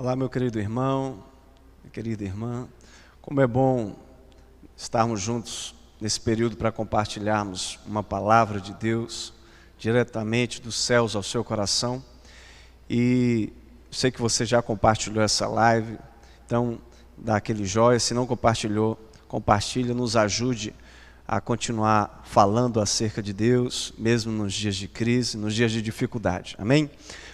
Olá, meu querido irmão, minha querida irmã. Como é bom estarmos juntos nesse período para compartilharmos uma palavra de Deus diretamente dos céus ao seu coração. E sei que você já compartilhou essa live, então dá aquele joia. Se não compartilhou, compartilha, nos ajude a continuar falando acerca de Deus, mesmo nos dias de crise, nos dias de dificuldade. Amém?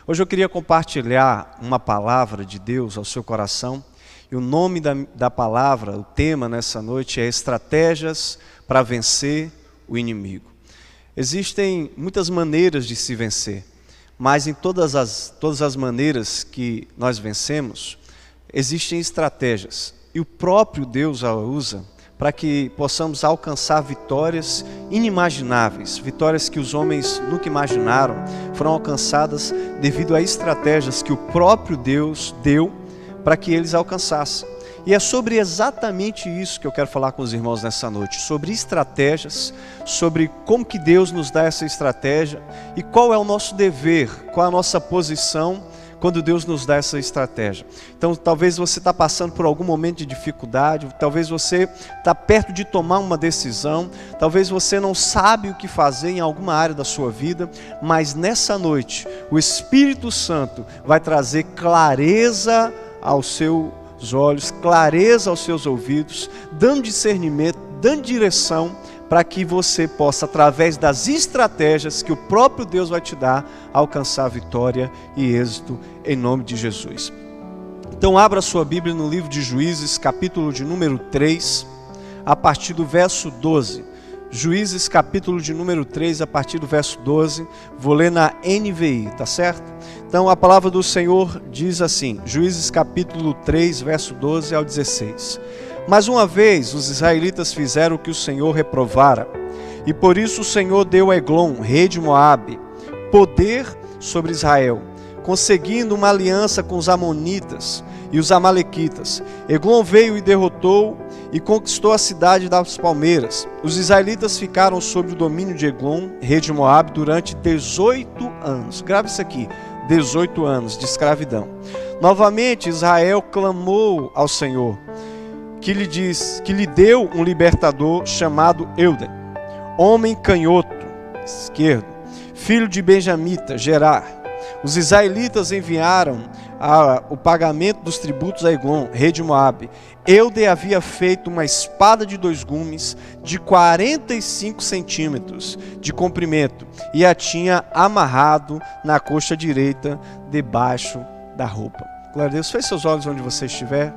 Hoje eu queria compartilhar uma palavra de Deus ao seu coração. E o nome da palavra, o tema nessa noite é Estratégias para Vencer o Inimigo. Existem muitas maneiras de se vencer, mas em todas as maneiras que nós vencemos, existem estratégias. E o próprio Deus a usa para que possamos alcançar vitórias inimagináveis, vitórias que os homens nunca imaginaram, foram alcançadas devido a estratégias que o próprio Deus deu para que eles alcançassem. E é sobre exatamente isso que eu quero falar com os irmãos nessa noite, sobre estratégias, sobre como que Deus nos dá essa estratégia e qual é o nosso dever, qual é a nossa posição quando Deus nos dá essa estratégia. Então talvez você está passando por algum momento de dificuldade, talvez você está perto de tomar uma decisão, talvez você não sabe o que fazer em alguma área da sua vida, mas nessa noite o Espírito Santo vai trazer clareza aos seus olhos, clareza aos seus ouvidos, dando discernimento, dando direção, para que você possa, através das estratégias que o próprio Deus vai te dar, alcançar vitória e êxito em nome de Jesus. Então abra sua Bíblia no livro de Juízes, capítulo de número 3, a partir do verso 12. Juízes, capítulo de número 3, a partir do verso 12, vou ler na NVI, tá certo? Então a palavra do Senhor diz assim, Juízes capítulo 3, verso 12 ao 16. Mas uma vez os israelitas fizeram o que o Senhor reprovara, e por isso o Senhor deu a Eglon, rei de Moabe, poder sobre Israel, conseguindo uma aliança com os amonitas e os amalequitas. Eglon veio e derrotou e conquistou a cidade das palmeiras. Os israelitas ficaram sob o domínio de Eglon, rei de Moabe, durante 18 anos. Grave isso aqui, 18 anos de escravidão. Novamente Israel clamou ao Senhor, que lhe deu um libertador chamado Eude, homem canhoto, esquerdo, filho de Benjamita, Gerar. Os israelitas enviaram o pagamento dos tributos a Eglon, rei de Moabe. Eude havia feito uma espada de 2 gumes de 45 centímetros de comprimento e a tinha amarrado na coxa direita debaixo da roupa. Glória a Deus. Feche seus olhos onde você estiver.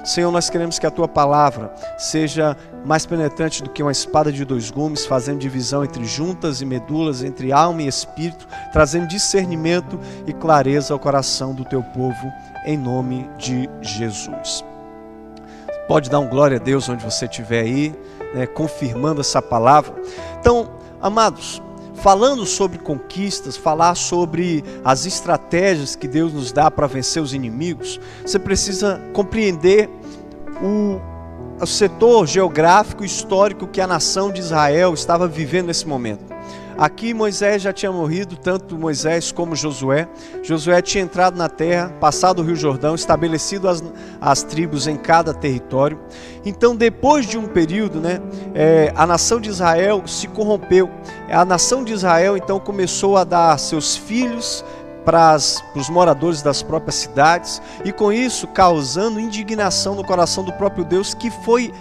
Senhor, nós queremos que a Tua palavra seja mais penetrante do que uma espada de 2 gumes, fazendo divisão entre juntas e medulas, entre alma e espírito, trazendo discernimento e clareza ao coração do Teu povo, em nome de Jesus. Pode dar um glória a Deus onde você estiver aí, né, confirmando essa palavra. Então, amados, falando sobre conquistas, falar sobre as estratégias que Deus nos dá para vencer os inimigos, você precisa compreender o setor geográfico e histórico que a nação de Israel estava vivendo nesse momento. Aqui Moisés já tinha morrido, tanto Moisés como Josué. Josué tinha entrado na terra, passado o Rio Jordão, estabelecido as tribos em cada território. Então, depois de um período, a nação de Israel se corrompeu. A nação de Israel, então, começou a dar seus filhos para os moradores das próprias cidades, e com isso causando indignação no coração do próprio Deus, que foi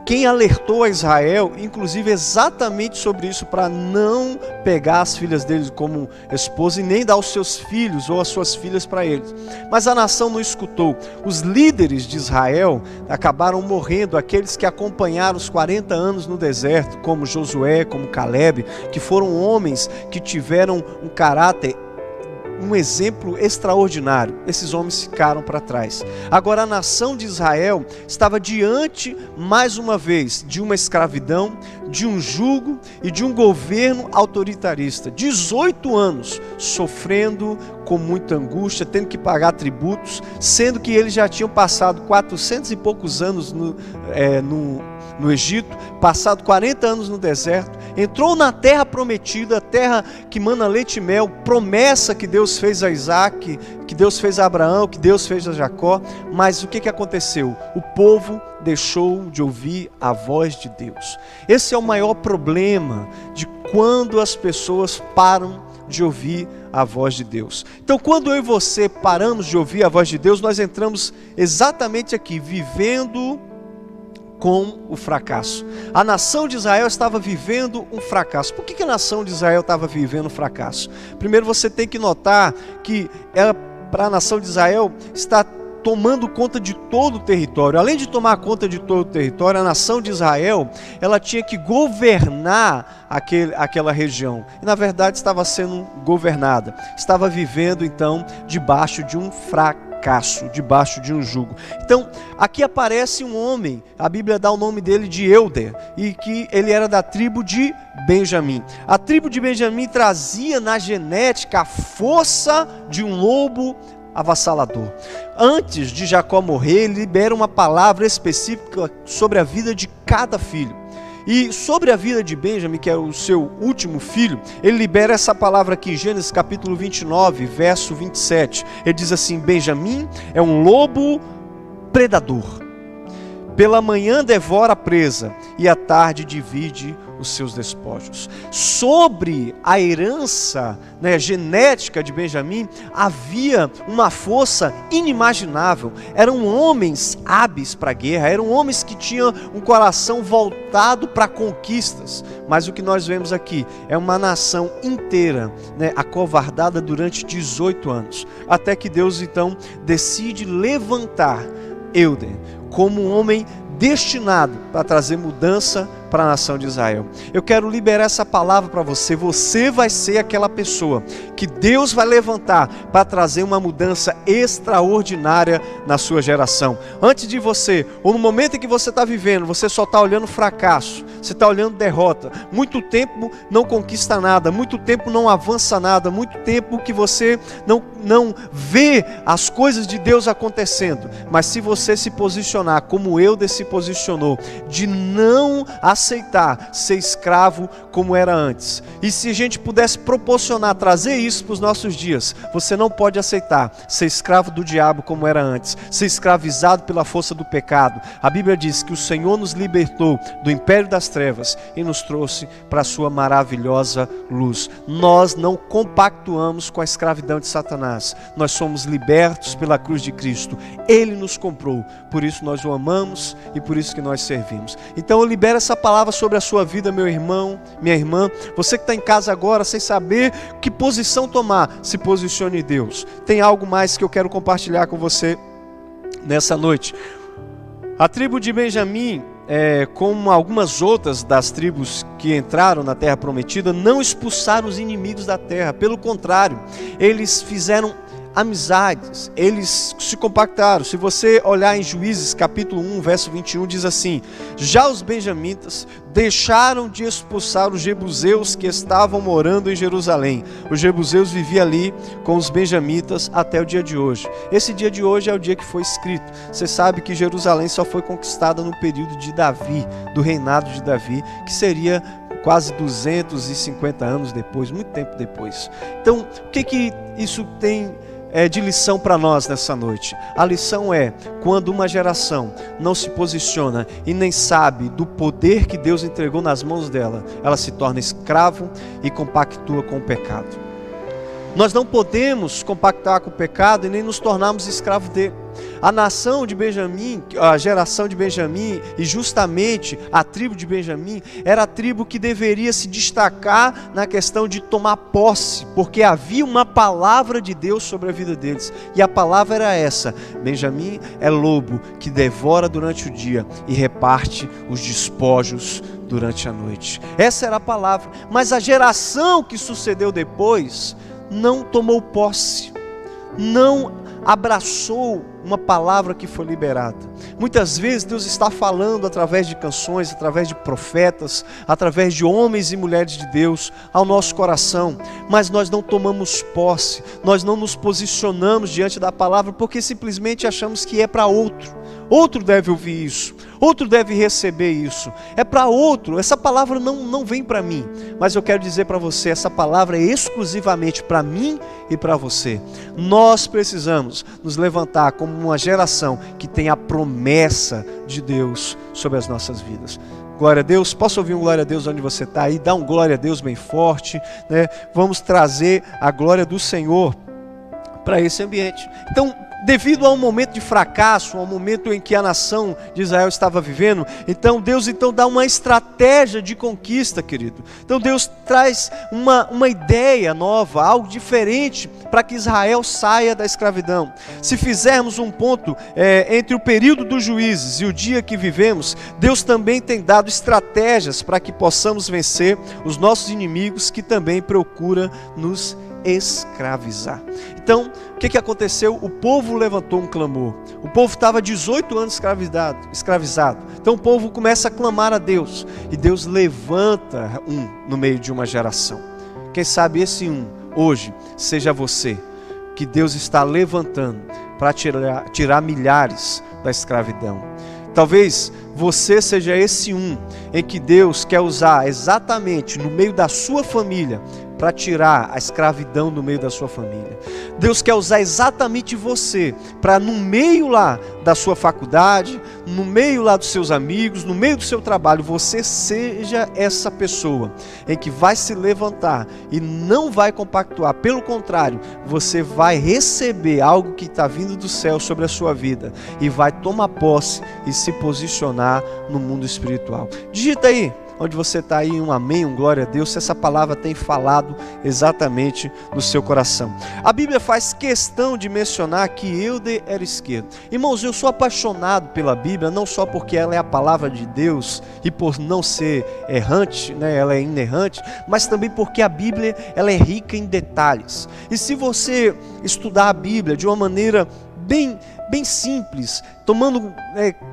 quem alertou a Israel, inclusive exatamente sobre isso, para não pegar as filhas deles como esposa e nem dar os seus filhos ou as suas filhas para eles. Mas a nação não escutou. Os líderes de Israel acabaram morrendo, aqueles que acompanharam os 40 anos no deserto, como Josué, como Caleb, que foram homens que tiveram um caráter, um exemplo extraordinário. Esses homens ficaram para trás. Agora a nação de Israel estava diante, mais uma vez, de uma escravidão, de um jugo e de um governo autoritarista. 18 anos sofrendo com muita angústia, tendo que pagar tributos, sendo que eles já tinham passado 400 e poucos anos no Egito, passado 40 anos no deserto, entrou na terra prometida, a terra que mana leite e mel, promessa que Deus fez a Isaac, que Deus fez a Abraão, que Deus fez a Jacó. Mas o que aconteceu? O povo deixou de ouvir a voz de Deus. Esse é o maior problema de quando as pessoas param de ouvir a voz de Deus. Então, quando eu e você paramos de ouvir a voz de Deus, nós entramos exatamente aqui, vivendo com o fracasso. A nação de Israel estava vivendo um fracasso. Por que a nação de Israel estava vivendo um fracasso? Primeiro, você tem que notar que para a nação de Israel está tomando conta de todo o território. Além de tomar conta de todo o território, a nação de Israel, ela tinha que governar aquela região. E na verdade estava sendo governada. Estava vivendo então debaixo de um fracasso, debaixo de um jugo. Então, aqui aparece um homem, a Bíblia dá o nome dele de Euder, e que ele era da tribo de Benjamim. A tribo de Benjamim trazia na genética a força de um lobo avassalador. Antes de Jacó morrer, ele libera uma palavra específica sobre a vida de cada filho. E sobre a vida de Benjamim, que é o seu último filho, ele libera essa palavra aqui, Gênesis capítulo 29, verso 27. Ele diz assim: Benjamim é um lobo predador. Pela manhã devora a presa e à tarde divide os seus despojos. Sobre a herança, genética de Benjamim, havia uma força inimaginável. Eram homens hábeis para a guerra, eram homens que tinham um coração voltado para conquistas. Mas o que nós vemos aqui é uma nação inteira, acovardada durante 18 anos. Até que Deus então decide levantar Euder como um homem destinado para trazer mudança para a nação de Israel. Eu quero liberar essa palavra para você. Você vai ser aquela pessoa que Deus vai levantar para trazer uma mudança extraordinária na sua geração. Antes de você, ou no momento em que você está vivendo, você só está olhando fracasso, você está olhando derrota. Muito tempo não conquista nada, muito tempo não avança nada, muito tempo que você não vê as coisas de Deus acontecendo. Mas se você se posicionar como Euder se posicionou, de não aceitar ser escravo como era antes. E se a gente pudesse proporcionar, trazer isso para os nossos dias, você não pode aceitar ser escravo do diabo como era antes, ser escravizado pela força do pecado. A Bíblia diz que o Senhor nos libertou do império das trevas e nos trouxe para a sua maravilhosa luz. Nós não compactuamos com a escravidão de Satanás. Nós somos libertos pela cruz de Cristo. Ele nos comprou, por isso nós o amamos e por isso que nós servimos. Então eu libero essa palavra sobre a sua vida, meu irmão, minha irmã. Você que está em casa agora sem saber que posição tomar, se posicione em Deus. Tem algo mais que eu quero compartilhar com você nessa noite. A tribo de Benjamim, como algumas outras das tribos que entraram na terra prometida, não expulsaram os inimigos da terra. Pelo contrário, eles fizeram amizades, eles se compactaram. Se você olhar em Juízes capítulo 1, verso 21, diz assim: já os benjamitas deixaram de expulsar os jebuseus que estavam morando em Jerusalém. Os jebuseus viviam ali com os benjamitas até o dia de hoje. Esse dia de hoje é o dia que foi escrito. Você sabe que Jerusalém só foi conquistada no período de Davi, do reinado de Davi, que seria quase 250 anos depois, muito tempo depois. Então, o que isso tem de lição para nós nessa noite? A lição é: quando uma geração não se posiciona e nem sabe do poder que Deus entregou nas mãos dela, ela se torna escravo e compactua com o pecado. Nós não podemos compactar com o pecado e nem nos tornarmos escravos dele. A nação de Benjamim, a geração de Benjamim, e justamente a tribo de Benjamim, era a tribo que deveria se destacar na questão de tomar posse, porque havia uma palavra de Deus sobre a vida deles, e a palavra era essa: Benjamim é lobo que devora durante o dia e reparte os despojos durante a noite. Essa era a palavra. Mas a geração que sucedeu depois não tomou posse, não abraçou uma palavra que foi liberada. Muitas vezes Deus está falando através de canções, através de profetas, através de homens e mulheres de Deus ao nosso coração, mas nós não tomamos posse, nós não nos posicionamos diante da palavra porque simplesmente achamos que é para outro. outro deve ouvir isso, outro deve receber isso, é para outro. Essa palavra não vem para mim, mas eu quero dizer para você, essa palavra é exclusivamente para mim e para você. Nós precisamos nos levantar como uma geração que tem a promessa de Deus sobre as nossas vidas. Glória a Deus. Posso ouvir um glória a Deus onde você está aí? Dá um glória a Deus bem forte, né? Vamos trazer a glória do Senhor para esse ambiente. Então, devido a um momento de fracasso, a um momento em que a nação de Israel estava vivendo, então Deus dá uma estratégia de conquista, querido. Então Deus traz uma ideia nova, algo diferente, para que Israel saia da escravidão. Se fizermos um ponto entre o período dos juízes e o dia que vivemos, Deus também tem dado estratégias para que possamos vencer os nossos inimigos, que também procuram nos escravizar. Então, o que aconteceu? O povo levantou um clamor. O povo estava 18 anos escravizado. Então o povo começa a clamar a Deus, e Deus levanta um no meio de uma geração. Quem sabe esse um hoje seja você, que Deus está levantando para tirar milhares da escravidão. Talvez você seja esse um em que Deus quer usar exatamente no meio da sua família para tirar a escravidão do meio da sua família. Deus quer usar exatamente você para, no meio lá da sua faculdade, no meio lá dos seus amigos, no meio do seu trabalho, você seja essa pessoa em que vai se levantar e não vai compactuar. Pelo contrário, você vai receber algo que está vindo do céu sobre a sua vida e vai tomar posse e se posicionar no mundo espiritual. Digita aí, onde você está aí, um amém, um glória a Deus, se essa palavra tem falado exatamente no seu coração. A Bíblia faz questão de mencionar que Eude era esquerdo. Irmãos, eu sou apaixonado pela Bíblia, não só porque ela é a palavra de Deus e por não ser errante, né, ela é inerrante, mas também porque a Bíblia ela é rica em detalhes. E se você estudar a Bíblia de uma maneira bem simples, tomando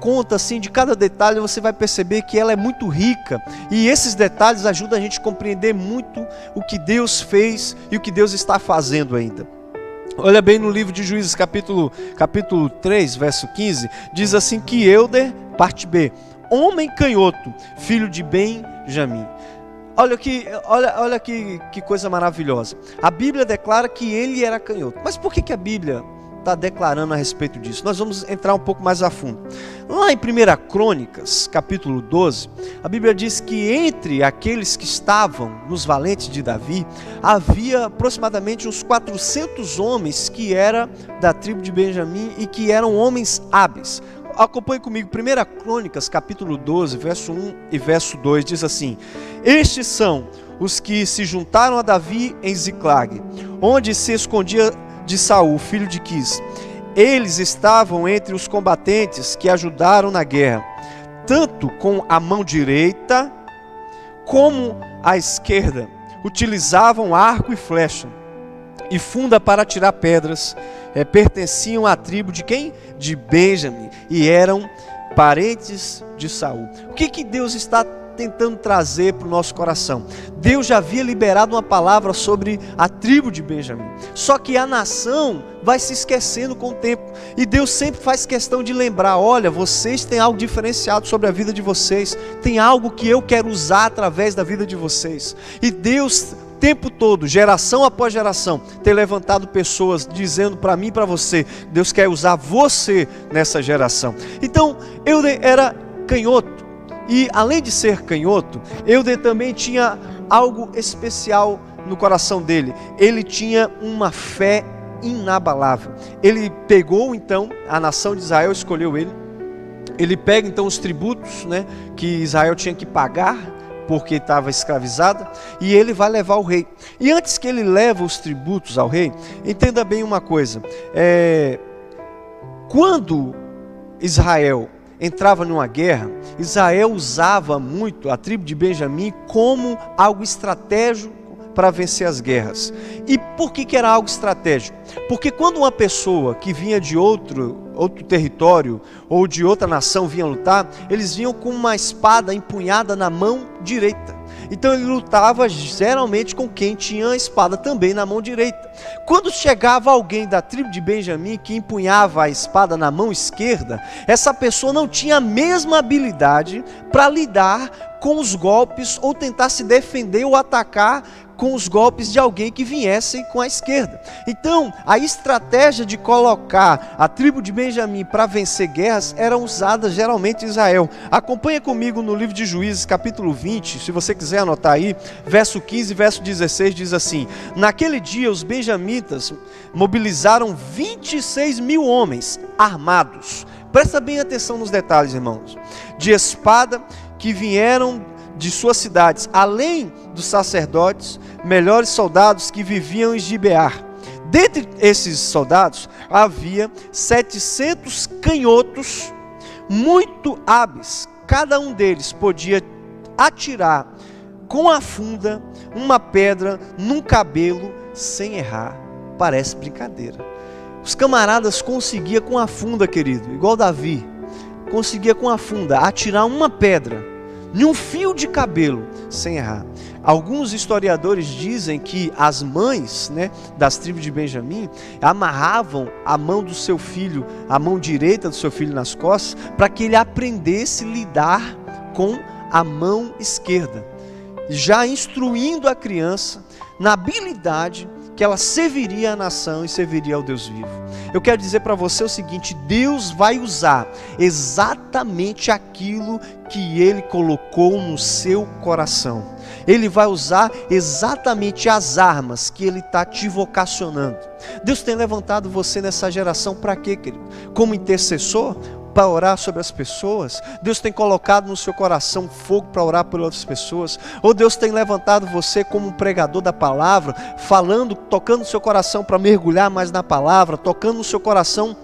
conta assim de cada detalhe, você vai perceber que ela é muito rica, e esses detalhes ajudam a gente a compreender muito o que Deus fez e o que Deus está fazendo ainda. Olha bem no livro de Juízes, capítulo 3, verso 15, diz assim que Eude, parte B, homem canhoto, filho de Benjamim. Olha que coisa maravilhosa. A Bíblia declara que ele era canhoto. Mas por que a Bíblia está declarando a respeito disso? Nós vamos entrar um pouco mais a fundo. Lá em 1 Crônicas, capítulo 12, a Bíblia diz que entre aqueles que estavam nos valentes de Davi, havia aproximadamente uns 400 homens que eram da tribo de Benjamim e que eram homens hábeis. Acompanhe comigo, 1 Crônicas, capítulo 12, verso 1 e verso 2, diz assim: estes são os que se juntaram a Davi em Ziclag, onde se escondia de Saul, filho de Quis. Eles estavam entre os combatentes que ajudaram na guerra, tanto com a mão direita como a esquerda. Utilizavam arco e flecha e funda para atirar pedras. Pertenciam à tribo de quem? De Benjamim, e eram parentes de Saul. O que Deus está tentando trazer para o nosso coração? Deus já havia liberado uma palavra sobre a tribo de Benjamim, só que a nação vai se esquecendo com o tempo, e Deus sempre faz questão de lembrar: olha, vocês têm algo diferenciado sobre a vida de vocês, tem algo que eu quero usar através da vida de vocês. E Deus, o tempo todo, geração após geração, tem levantado pessoas dizendo para mim e para você: Deus quer usar você nessa geração. Então, Eude era canhoto. E além de ser canhoto, Eude também tinha algo especial no coração dele. Ele tinha uma fé inabalável. Ele pegou então, a nação de Israel escolheu ele. Ele pega então os tributos, né, que Israel tinha que pagar, porque estava escravizada, e ele vai levar ao rei. E antes que ele leve os tributos ao rei, entenda bem uma coisa. Quando Israel entrava numa guerra, Israel usava muito a tribo de Benjamim como algo estratégico para vencer as guerras. E por que era algo estratégico? Porque quando uma pessoa que vinha de outro território ou de outra nação vinha lutar, eles vinham com uma espada empunhada na mão direita. Então ele lutava geralmente com quem tinha a espada também na mão direita. Quando chegava alguém da tribo de Benjamim que empunhava a espada na mão esquerda, essa pessoa não tinha a mesma habilidade para lidar com os golpes ou tentar se defender ou atacar com os golpes de alguém que viesse com a esquerda. Então, a estratégia de colocar a tribo de Benjamim para vencer guerras era usada geralmente em Israel. Acompanha comigo no livro de Juízes, capítulo 20, se você quiser anotar aí, verso 15 e verso 16, diz assim: naquele dia os benjamitas mobilizaram 26 mil homens armados. Presta bem atenção nos detalhes, irmãos. De espada, que vieram de suas cidades, além dos sacerdotes, melhores soldados que viviam em Gibeá. Dentre esses soldados, havia 700 canhotos muito hábeis. Cada um deles podia atirar com a funda uma pedra num cabelo sem errar. Parece brincadeira. Os camaradas conseguiam com a funda, querido, igual Davi, conseguia com a funda atirar uma pedra em um fio de cabelo sem errar. Alguns historiadores dizem que as mães, das tribos de Benjamim amarravam a mão do seu filho, a mão direita do seu filho nas costas, para que ele aprendesse a lidar com a mão esquerda, já instruindo a criança na habilidade que ela serviria à nação e serviria ao Deus vivo. Eu quero dizer para você o seguinte: Deus vai usar exatamente aquilo que Ele colocou no seu coração. Ele vai usar exatamente as armas que Ele está te vocacionando. Deus tem levantado você nessa geração para quê, querido? Como intercessor? Para orar sobre as pessoas? Deus tem colocado no seu coração fogo para orar por outras pessoas? Ou Deus tem levantado você como um pregador da palavra, falando, tocando no seu coração para mergulhar mais na palavra, tocando no seu coração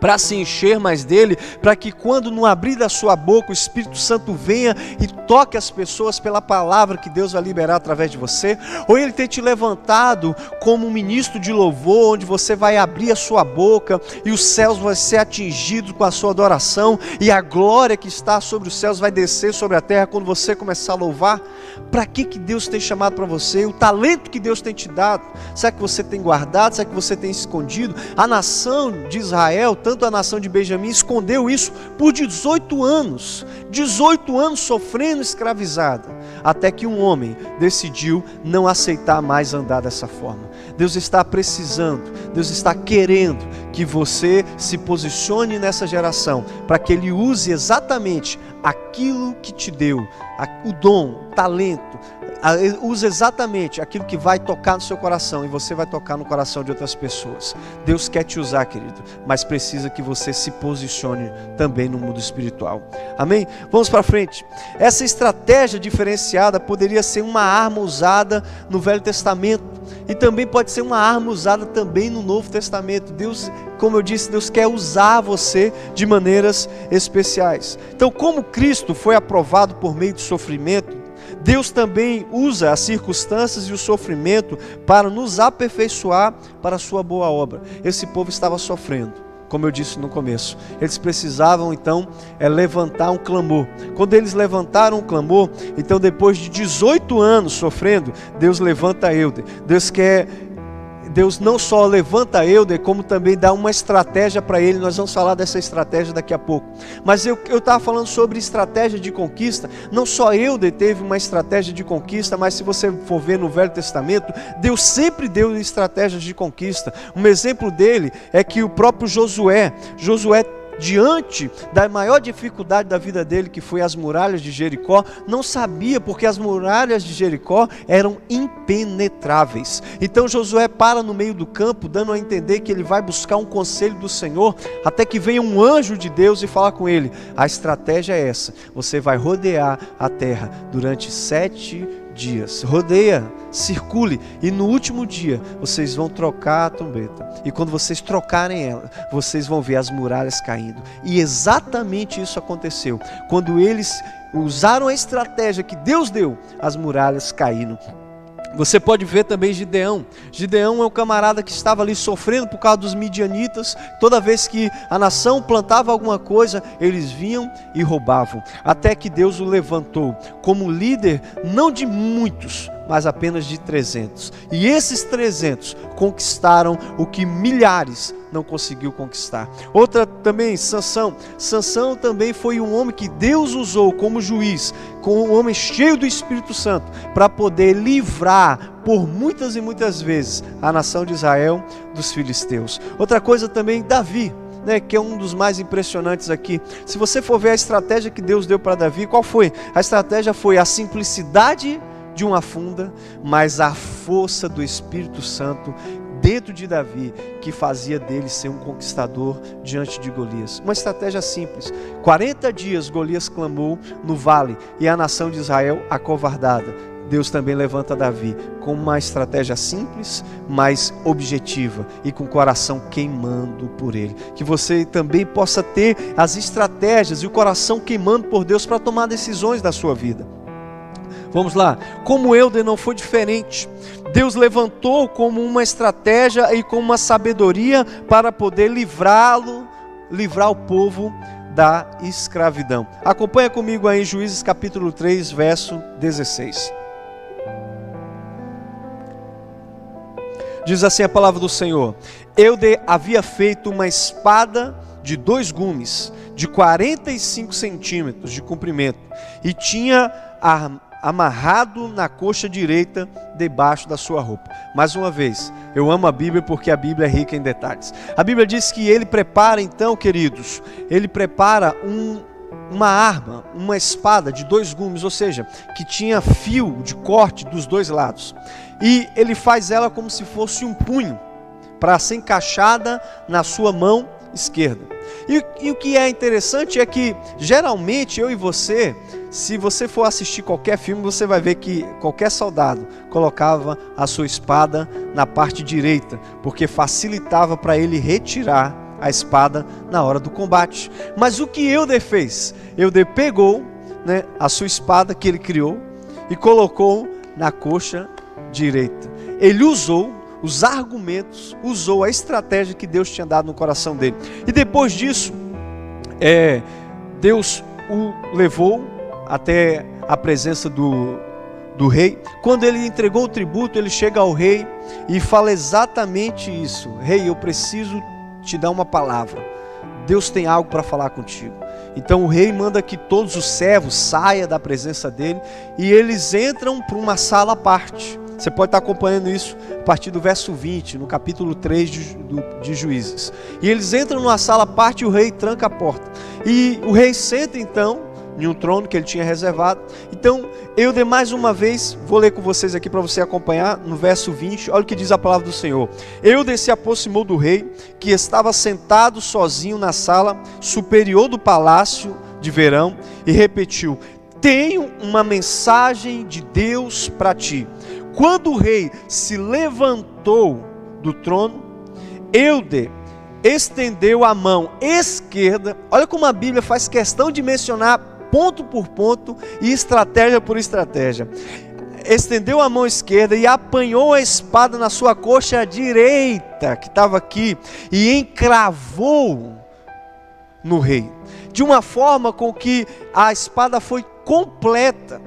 para se encher mais dele, para que quando no abrir da sua boca o Espírito Santo venha e toque as pessoas pela palavra que Deus vai liberar através de você? Ou Ele tem te levantado como um ministro de louvor, onde você vai abrir a sua boca e os céus vão ser atingidos com a sua adoração e a glória que está sobre os céus vai descer sobre a terra quando você começar a louvar? Para que Deus tem chamado para você? O talento que Deus tem te dado, será que você tem guardado? Será que você tem escondido? A nação de Israel, tanto a nação de Benjamim, escondeu isso por 18 anos. 18 anos sofrendo escravizada, até que um homem decidiu não aceitar mais andar dessa forma. Deus está precisando, Deus está querendo que você se posicione nessa geração, para que Ele use exatamente aquilo que te deu, o dom, o talento, use exatamente aquilo que vai tocar no seu coração, e você vai tocar no coração de outras pessoas. Deus quer te usar, querido, mas precisa que você se posicione também no mundo espiritual. Amém? Vamos para frente. Essa estratégia diferenciada poderia ser uma arma usada no Velho Testamento, e também pode ser uma arma usada também no Novo Testamento. Deus, como eu disse, Deus quer usar você de maneiras especiais. Então, como Cristo foi aprovado por meio do sofrimento, Deus também usa as circunstâncias e o sofrimento para nos aperfeiçoar para a sua boa obra. Esse povo estava sofrendo, como eu disse no começo. Eles precisavam então levantar um clamor. Quando eles levantaram um clamor, então depois de 18 anos sofrendo, Deus levanta Eude. Deus não só levanta Eude, como também dá uma estratégia para ele. Nós vamos falar dessa estratégia daqui a pouco. Mas eu estava falando sobre estratégia de conquista. Não só Eude teve uma estratégia de conquista, mas se você for ver no Velho Testamento, Deus sempre deu estratégias de conquista. Um exemplo dele é que o próprio Josué, diante da maior dificuldade da vida dele, que foi as muralhas de Jericó, não sabia, porque as muralhas de Jericó eram impenetráveis. Então Josué para no meio do campo, dando a entender que ele vai buscar um conselho do Senhor, até que venha um anjo de Deus e fala com ele: a estratégia é essa, você vai rodear a terra durante 7 dias, rodeia, circule, e no último dia vocês vão trocar a trombeta, e quando vocês trocarem ela, vocês vão ver as muralhas caindo. E exatamente isso aconteceu. Quando eles usaram a estratégia que Deus deu, as muralhas caíram. Você pode ver também Gideão. Gideão é um camarada que estava ali sofrendo por causa dos midianitas. Toda vez que a nação plantava alguma coisa, eles vinham e roubavam. Até que Deus o levantou como líder, não de muitos, mas apenas de 300. E esses 300 conquistaram o que milhares não conseguiu conquistar. Outra também, Sansão. Sansão também foi um homem que Deus usou como juiz, como um homem cheio do Espírito Santo, para poder livrar por muitas e muitas vezes a nação de Israel dos filisteus. Outra coisa também, Davi, que é um dos mais impressionantes aqui. Se você for ver a estratégia que Deus deu para Davi, qual foi? A estratégia foi a simplicidade de uma funda, mas a força do Espírito Santo dentro de Davi, que fazia dele ser um conquistador diante de Golias. Uma estratégia simples. 40 dias Golias clamou no vale e a nação de Israel acovardada. Deus também levanta Davi com uma estratégia simples, mas objetiva e com o coração queimando por ele. Que você também possa ter as estratégias e o coração queimando por Deus para tomar decisões da sua vida. Vamos lá, como Euder não foi diferente. Deus levantou como uma estratégia e com uma sabedoria para poder livrar o povo da escravidão. Acompanha comigo aí em Juízes capítulo 3, verso 16. Diz assim a palavra do Senhor: Euder havia feito uma espada de 2 gumes, de 45 centímetros de comprimento, e tinha amarrado na coxa direita debaixo da sua roupa. Mais uma vez, eu amo a Bíblia porque a Bíblia é rica em detalhes. A Bíblia diz que ele prepara então, queridos, ele prepara uma arma, uma espada de 2 gumes, ou seja, que tinha fio de corte dos 2 lados. E ele faz ela como se fosse um punho, para ser encaixada na sua mão esquerda. E o que é interessante é que, geralmente, eu e você, se você for assistir qualquer filme, você vai ver que qualquer soldado colocava a sua espada na parte direita, porque facilitava para ele retirar a espada na hora do combate. Mas o que Euder fez? Euder pegou, a sua espada que ele criou e colocou na coxa direita. Ele usou os argumentos, usou a estratégia que Deus tinha dado no coração dele. E depois disso, Deus o levou até a presença do rei. Quando ele entregou o tributo, ele chega ao rei e fala exatamente isso: rei, eu preciso te dar uma palavra. Deus tem algo para falar contigo. Então o rei manda que todos os servos saiam da presença dele e eles entram para uma sala à parte. Você pode estar acompanhando isso a partir do verso 20, no capítulo 3 de Juízes. E eles entram numa sala à parte e o rei tranca a porta. E o rei senta então em um trono que ele tinha reservado. Então, Euder, mais uma vez, vou ler com vocês aqui para você acompanhar, no verso 20, olha o que diz a palavra do Senhor. Euder se aproximou do rei, que estava sentado sozinho na sala superior do palácio de verão, e repetiu: tenho uma mensagem de Deus para ti. Quando o rei se levantou do trono, Euder estendeu a mão esquerda. Olha como a Bíblia faz questão de mencionar ponto por ponto e estratégia por estratégia. Estendeu a mão esquerda e apanhou a espada na sua coxa direita, que estava aqui, e encravou no rei, de uma forma com que a espada foi completa.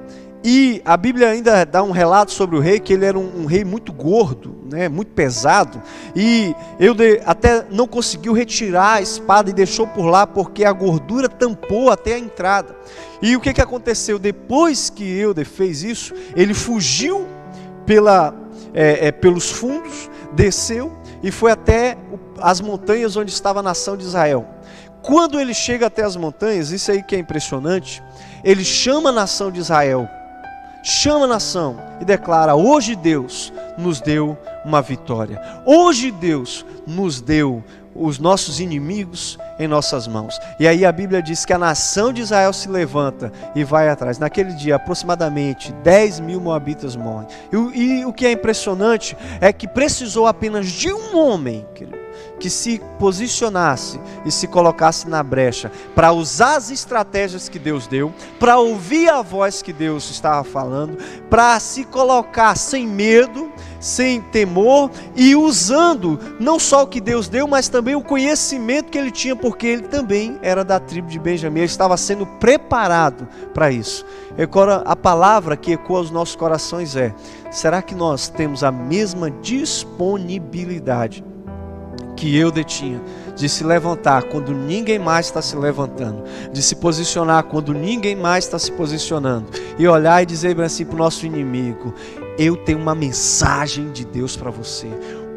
E a Bíblia ainda dá um relato sobre o rei, que ele era um rei muito gordo, muito pesado, e Euder até não conseguiu retirar a espada e deixou por lá, porque a gordura tampou até a entrada. E o que aconteceu? Depois que Euder fez isso, ele fugiu pelos fundos, desceu e foi até as montanhas onde estava a nação de Israel. Quando ele chega até as montanhas, isso aí que é impressionante, ele chama a nação de Israel, chama a nação e declara: hoje Deus nos deu uma vitória, hoje Deus nos deu os nossos inimigos em nossas mãos. E aí a Bíblia diz que a nação de Israel se levanta e vai atrás. Naquele dia, aproximadamente 10.000 moabitas morrem. E o que é impressionante é que precisou apenas de um homem, que se posicionasse e se colocasse na brecha para usar as estratégias que Deus deu, para ouvir a voz que Deus estava falando, para se colocar sem medo, sem temor e usando não só o que Deus deu, mas também o conhecimento que ele tinha, porque ele também era da tribo de Benjamim, ele estava sendo preparado para isso. Agora, a palavra que ecoa aos nossos corações é: será que nós temos a mesma disponibilidade que eu detinha, de se levantar quando ninguém mais está se levantando, de se posicionar quando ninguém mais está se posicionando, e olhar e dizer assim para o nosso inimigo: eu tenho uma mensagem de Deus para você.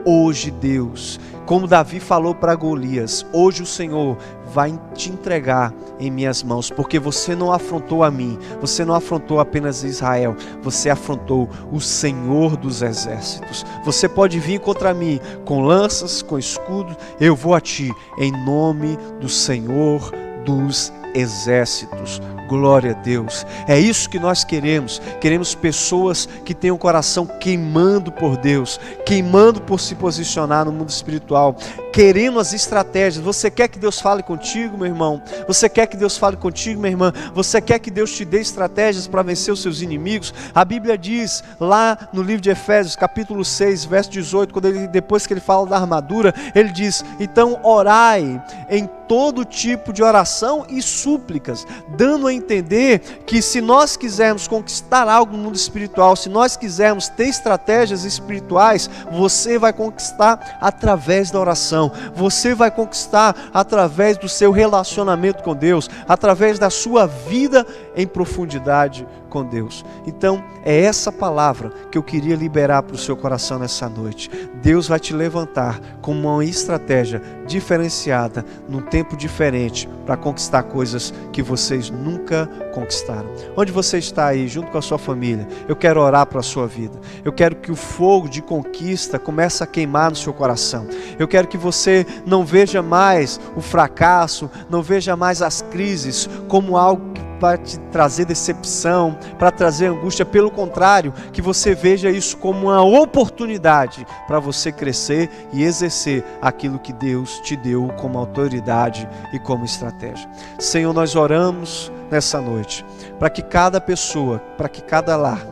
Hoje Deus, como Davi falou para Golias, hoje o Senhor vai te entregar em minhas mãos, porque você não afrontou a mim, você não afrontou apenas Israel, você afrontou o Senhor dos exércitos. Você pode vir contra mim com lanças, com escudo, eu vou a ti em nome do Senhor dos exércitos. Glória a Deus. É isso que nós queremos. Queremos pessoas que tenham o coração queimando por Deus, queimando por se posicionar no mundo espiritual, querendo as estratégias. Você quer que Deus fale contigo, meu irmão? Você quer que Deus fale contigo, minha irmã? Você quer que Deus te dê estratégias para vencer os seus inimigos? A Bíblia diz lá no livro de Efésios, capítulo 6, verso 18, depois que ele fala da armadura, ele diz: então orai em todo tipo de oração e súplicas, dando a entender que se nós quisermos conquistar algo no mundo espiritual, se nós quisermos ter estratégias espirituais, você vai conquistar através da oração, você vai conquistar através do seu relacionamento com Deus, através da sua vida em profundidade com Deus. Então é essa palavra que eu queria liberar para o seu coração nessa noite. Deus vai te levantar com uma estratégia diferenciada, num tempo diferente, para conquistar coisas que vocês nunca conquistaram. Onde você está aí, junto com a sua família, eu quero orar para a sua vida. Eu quero que o fogo de conquista comece a queimar no seu coração. Eu quero que você não veja mais o fracasso, não veja mais as crises como algo que para te trazer decepção, para trazer angústia. Pelo contrário, que você veja isso como uma oportunidade para você crescer e exercer aquilo que Deus te deu como autoridade e como estratégia. Senhor, nós oramos nessa noite para que cada pessoa, para que cada lar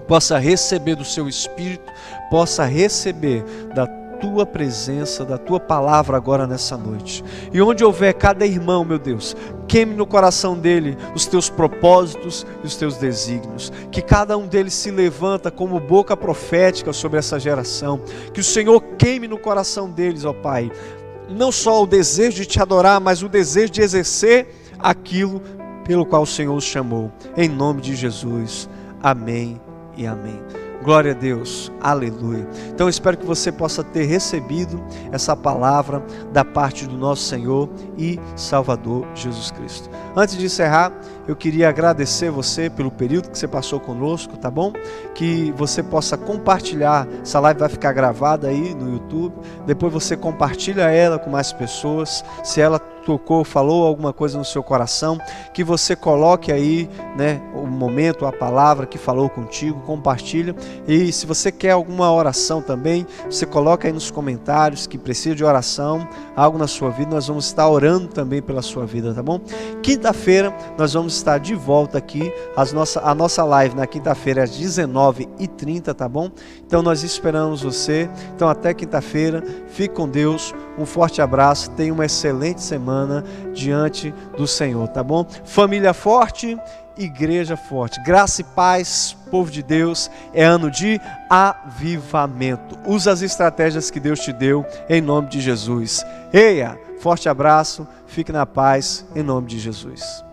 possa receber do seu Espírito, possa receber da tua presença, da tua palavra agora nessa noite. E onde houver cada irmão, meu Deus, queime no coração dele os teus propósitos e os teus desígnios. Que cada um deles se levanta como boca profética sobre essa geração. Que o Senhor queime no coração deles, ó Pai, não só o desejo de te adorar, mas o desejo de exercer aquilo pelo qual o Senhor os chamou. Em nome de Jesus. Amém e amém. Glória a Deus, aleluia. Então eu espero que você possa ter recebido essa palavra da parte do nosso Senhor e Salvador Jesus Cristo. Antes de encerrar, eu queria agradecer você pelo período que você passou conosco, tá bom? Que você possa compartilhar, essa live vai ficar gravada aí no YouTube, depois você compartilha ela com mais pessoas, se ela tocou, falou alguma coisa no seu coração, que você coloque aí, né, o momento, a palavra que falou contigo, compartilha. E se você quer alguma oração também, você coloca aí nos comentários que precisa de oração, algo na sua vida, nós vamos estar orando também pela sua vida, tá bom? Quinta-feira nós vamos estar de volta aqui, a nossa live na quinta-feira às 19h30, tá bom? Então nós esperamos você. Então até quinta-feira, fique com Deus, um forte abraço, tenha uma excelente semana diante do Senhor, tá bom? Família forte, igreja forte, graça e paz, povo de Deus, é ano de avivamento. Usa as estratégias que Deus te deu, em nome de Jesus. Eia, forte abraço, fique na paz, em nome de Jesus.